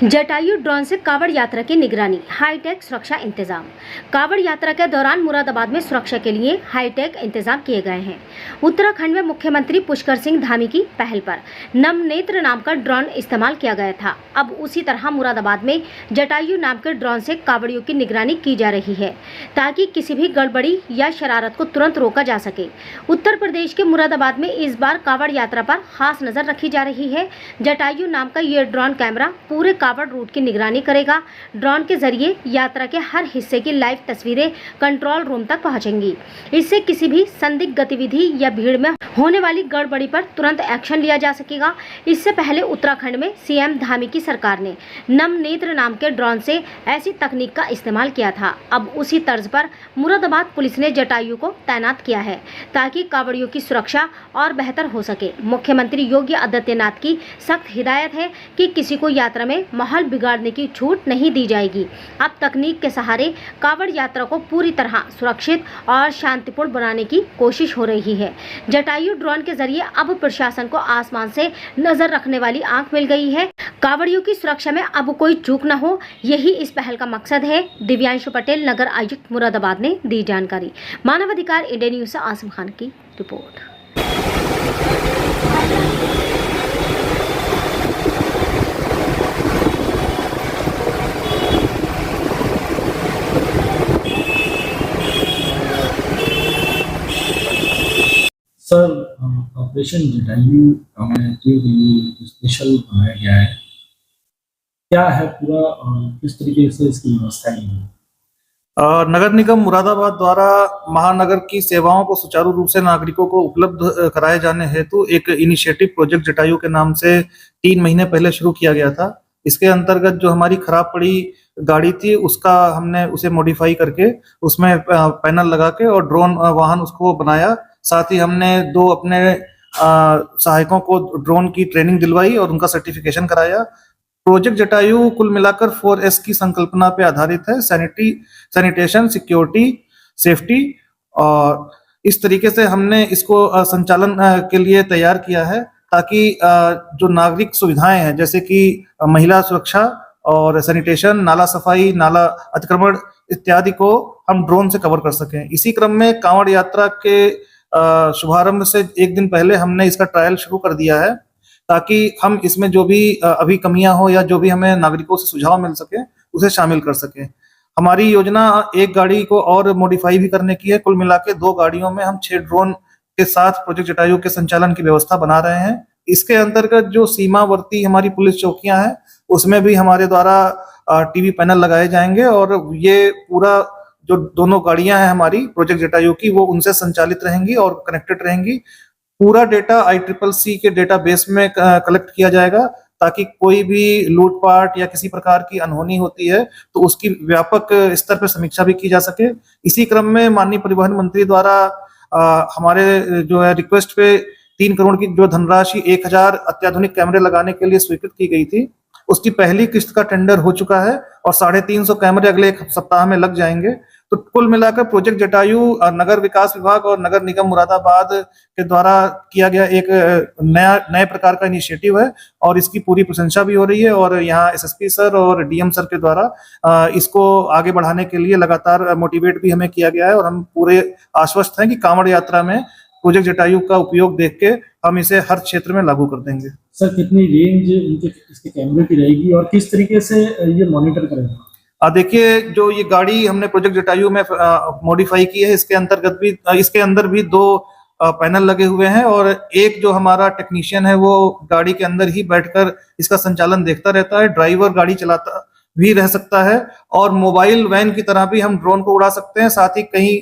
Jatayu drone से कांवड़ यात्रा की निगरानी, हाईटेक सुरक्षा इंतजाम। कांवड़ यात्रा के दौरान मुरादाबाद में सुरक्षा के लिए हाईटेक इंतजाम किए गए हैं। उत्तराखंड में मुख्यमंत्री पुष्कर सिंह धामी की पहल पर नमनेत्र नाम का ड्रोन इस्तेमाल किया गया था। अब उसी तरह मुरादाबाद में जटायु नाम के ड्रोन से कांवड़ियों की निगरानी की जा रही है, ताकि किसी भी गड़बड़ी या शरारत को तुरंत रोका जा सके। उत्तर प्रदेश के मुरादाबाद में इस बार कांवड़ यात्रा पर खास नजर रखी जा रही है। जटायु नाम का ये ड्रोन कैमरा पूरे कांवड़ रूट की निगरानी करेगा। ड्रोन के जरिए यात्रा के हर हिस्से की लाइव तस्वीरें कंट्रोल रूम तक पहुंचेंगी। इससे किसी भी संदिग्ध गतिविधि या भीड़ में होने वाली गड़बड़ी पर तुरंत एक्शन लिया जा सकेगा। इससे पहले उत्तराखंड में सीएम धामी की सरकार ने नमनेत्र नाम के ड्रोन से ऐसी तकनीक का इस्तेमाल किया था। अब उसी तर्ज पर मुरादाबाद पुलिस ने जटायु को तैनात किया है, ताकि कांवड़ियों की सुरक्षा और बेहतर हो सके। मुख्यमंत्री योगी आदित्यनाथ की सख्त हिदायत है कि किसी को यात्रा में माहौल बिगाड़ने की छूट नहीं दी जाएगी। अब तकनीक के सहारे कांवड़ यात्रा को पूरी तरह सुरक्षित और शांतिपूर्ण बनाने की कोशिश हो रही है। जटायु ड्रोन के जरिए अब प्रशासन को आसमान से नजर रखने वाली आंख मिल गई है। कांवड़ियों की सुरक्षा में अब कोई चूक न हो, यही इस पहल का मकसद है। दिव्यांशु पटेल, नगर आयुक्त मुरादाबाद ने दी जानकारी। मानवाधिकार इंडिया न्यूज से आसिम खान की रिपोर्ट। सर, ऑपरेशन जटायु में जो स्पेशल बनाया गया है, क्या है पूरा और किस तरीके से इसकी व्यवस्था की है? नगर निगम मुरादाबाद द्वारा महानगर की सेवाओं को सुचारू रूप से नागरिकों को उपलब्ध कराए जाने हेतु एक इनिशिएटिव प्रोजेक्ट जटायु के नाम से 3 महीने पहले शुरू किया गया था। इसके अंतर्गत जो हमारी खराब पड़ी गाड़ी थी, उसका हमने उसे मॉडिफाई करके उसमें पैनल लगा के और ड्रोन वाहन उसको बनाया। साथ ही हमने 2 अपने सहायकों को ड्रोन की ट्रेनिंग दिलवाई और उनका सर्टिफिकेशन कराया। प्रोजेक्ट जटायु कुल मिलाकर 4S की संकल्पना पे आधारित है। सैनिटेशन, सिक्योरिटी, सेफ्टी, और इस तरीके से हमने इसको संचालन के लिए तैयार किया है, ताकि जो नागरिक सुविधाएं हैं, जैसे कि महिला सुरक्षा और सैनिटेशन, नाला सफाई, नाला अतिक्रमण इत्यादि को हम ड्रोन से कवर कर सकें। इसी क्रम में कांवड़ यात्रा के शुभारंभ से 1 दिन पहले हमने इसका ट्रायल शुरू कर दिया है, ताकि हम इसमें जो भी अभी कमियां हो या जो भी हमें नागरिकों से सुझाव मिल सके उसे शामिल कर सके। हमारी योजना एक गाड़ी को और मॉडिफाई भी करने की है। कुल मिला के 2 गाड़ियों में हम 6 ड्रोन के साथ प्रोजेक्ट जटायु के संचालन की व्यवस्था बना रहे हैं। इसके अंतर्गत जो सीमावर्ती हमारी पुलिस चौकियां हैं, उसमें भी हमारे द्वारा टीवी पैनल लगाए जाएंगे और ये पूरा जो दोनों गाड़ियां हैं हमारी प्रोजेक्ट जटायु की, वो उनसे संचालित रहेंगी और कनेक्टेड रहेंगी। पूरा डेटा ICCC के डेटाबेस में कलेक्ट किया जाएगा, ताकि कोई भी लूटपाट या किसी प्रकार की अनहोनी होती है तो उसकी व्यापक स्तर पर समीक्षा भी की जा सके। इसी क्रम में माननीय परिवहन मंत्री द्वारा हमारे जो है रिक्वेस्ट पे 3 करोड़ की जो धनराशि 1000 अत्याधुनिक कैमरे लगाने के लिए स्वीकृत की गई थी, उसकी पहली किस्त का टेंडर हो चुका है और 350 कैमरे अगले 1 सप्ताह में लग जाएंगे। तो कुल मिलाकर प्रोजेक्ट जटायु नगर विकास विभाग और नगर निगम मुरादाबाद के द्वारा किया गया एक नए प्रकार का इनिशिएटिव है और इसकी पूरी प्रशंसा भी हो रही है। और यहाँ SSP सर और DM सर के द्वारा इसको आगे बढ़ाने के लिए लगातार मोटिवेट भी हमें किया गया है और हम पूरे आश्वस्त हैं कि कांवड़ यात्रा में प्रोजेक्ट जटायु का उपयोग देख के हम इसे हर क्षेत्र में लागू कर देंगे। सर, कितनी रेंज इसके कैमरे की रहेगी और किस तरीके से ये मॉनिटर करेगा? देखिए, जो ये गाड़ी हमने प्रोजेक्ट जटायु में मॉडिफाई की है, इसके अंदर भी 2 पैनल लगे हुए हैं और एक जो हमारा टेक्नीशियन है वो गाड़ी के अंदर ही बैठकर इसका संचालन देखता रहता है। ड्राइवर गाड़ी चलाता भी रह सकता है और मोबाइल वैन की तरह भी हम ड्रोन को उड़ा सकते हैं। साथ ही कहीं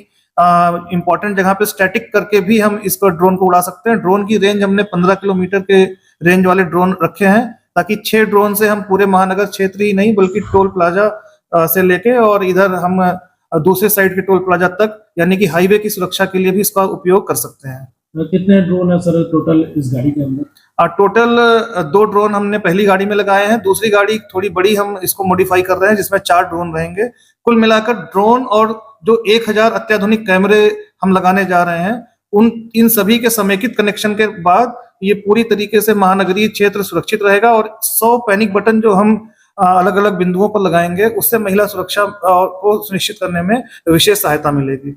इंपॉर्टेंट जगह पे स्टैटिक करके भी हम इसको ड्रोन को उड़ा सकते हैं। ड्रोन की रेंज हमने 15 किलोमीटर के रेंज वाले ड्रोन रखे हैं, ताकि 6 ड्रोन से हम पूरे महानगर क्षेत्र ही नहीं बल्कि टोल प्लाजा से लेके और इधर हम दूसरे साइड के टोल प्लाजा तक, यानी कि हाईवे की सुरक्षा के लिए भी इसका उपयोग कर सकते हैं। कितने ड्रोन है सर टोटल इस गाड़ी के अंदर? टोटल 2 ड्रोन हमने पहली गाड़ी में लगाए हैं। दूसरी गाड़ी थोड़ी बड़ी हम इसको मॉडिफाई कर रहे हैं, जिसमें 4 ड्रोन रहेंगे। कुल मिलाकर ड्रोन और जो 1000 अत्याधुनिक कैमरे हम लगाने जा रहे हैं, इन सभी के समेकित कनेक्शन के बाद ये पूरी तरीके से महानगरीय क्षेत्र सुरक्षित रहेगा और 100 पैनिक बटन जो हम अलग अलग बिंदुओं पर लगाएंगे, उससे महिला सुरक्षा को सुनिश्चित करने में विशेष सहायता मिलेगी।